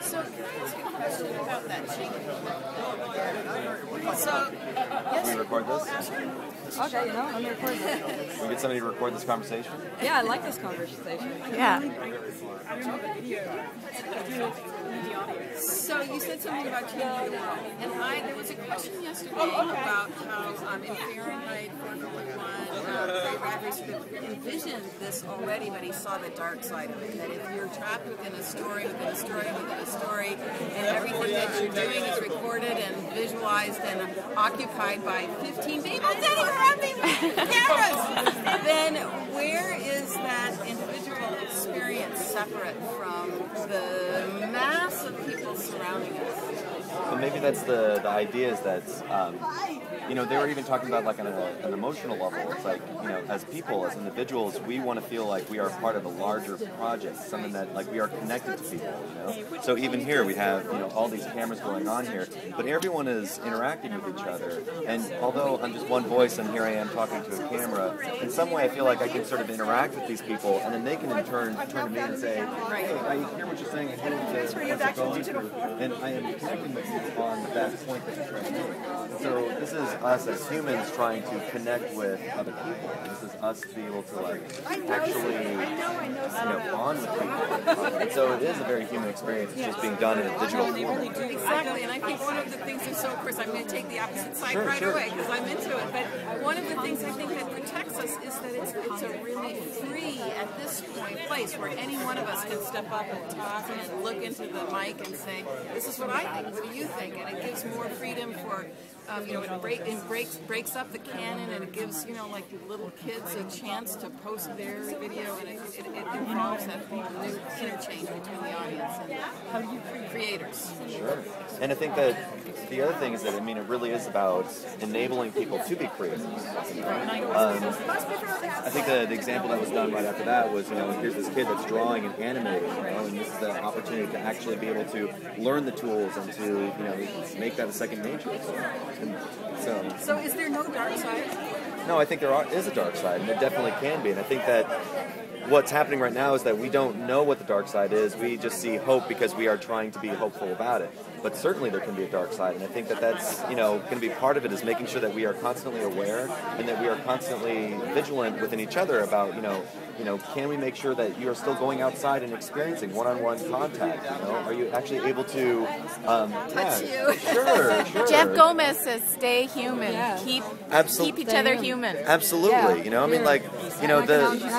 So, can I ask you a question about that jingle? So, yes. Can we record this? Okay, let me record this. Can we get somebody to record this conversation? Yeah, I like this conversation. Yeah. So you said something about changing the world, and there was a question yesterday about how in Fahrenheit 451, Ray Bradbury sort of envisioned this already, but he saw the dark side of it. That if you're trapped within a story, and everything that you're doing is recorded and visualized and occupied by 15 people sitting around these cameras, then where is that individual experience separate from the mass of people surrounding us? Well, maybe that's the idea is that, they were even talking about like on an emotional level. It's like, as people, as individuals, we want to feel like we are part of a larger project, something that like we are connected to people, So even here we have, all these cameras going on here, but everyone is interacting with each other. And although I'm just one voice and here I am talking to a camera, in some way I feel like I can sort of interact with these people, and then they can in turn to me and say, hey, I hear what you're saying, I hear what you're going through, and I am connecting with you on that point that you're trying to make. So this is us as humans trying to connect with other people. This is us to be able to actually bond with people. And so it is a very human experience. It's just being done in a digital form. Exactly, and I think one of the things is, so of course I'm going to take the opposite side away because I'm into it, but one of the things I think that protects us is that it's a really free, at this point, place where any one of us can step up and talk and look into the mic and say, this is what I think, what do you think? And it gives more freedom for, it breaks up the canon, and it gives, like little kids a chance to post their video, and it involves that new interchange between the audience and creators. Sure. And I think that the other thing is that, it really is about enabling people to be creators. I think the example that was done right after that was, here's this kid that's drawing and animating, and this is the opportunity to actually be able to learn the tools and to, make that a second nature. And so is there no dark side? No, I think there is a dark side, and there definitely can be. And I think that what's happening right now is that we don't know what the dark side is. We just see hope because we are trying to be hopeful about it. But certainly there can be a dark side, and I think that that's going to be part of it, is making sure that we are constantly aware and that we are constantly vigilant within each other about can we make sure that you are still going outside and experiencing one-on-one contact? Are you actually able to touch you? Sure. Jeff Gomez says, "Stay human. Keep each other human." Absolutely. Yeah. I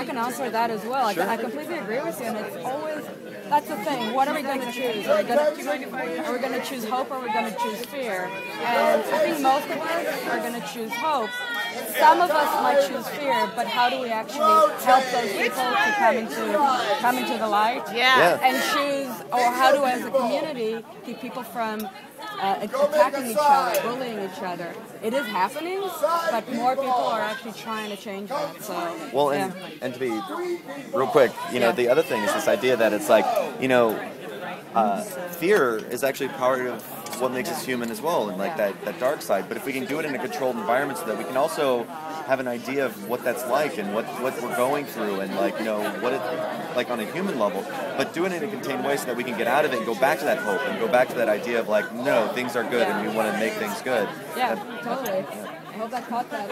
can answer that as well. Sure. I completely agree with you, and it's always. That's the thing. What are we going to choose? Are we going to choose hope, or are we going to choose fear? And I think most of us are going to choose hope. Some of us might choose fear, but how do we actually help those people to come into the light? Yeah. And choose, or how do we as a community keep people from attacking each other, bullying each other? It is happening, but more people are actually trying to change that. So, well, and to be real quick, the other thing is this idea that it's like, fear is actually part of what makes us human as well, and like that dark side. But if we can do it in a controlled environment, so that we can also have an idea of what that's like and what we're going through, and what it like on a human level, but do it in a contained way so that we can get out of it and go back to that hope and go back to that idea of no, things are good and we want to make things good. Yeah, totally. I hope that caught that.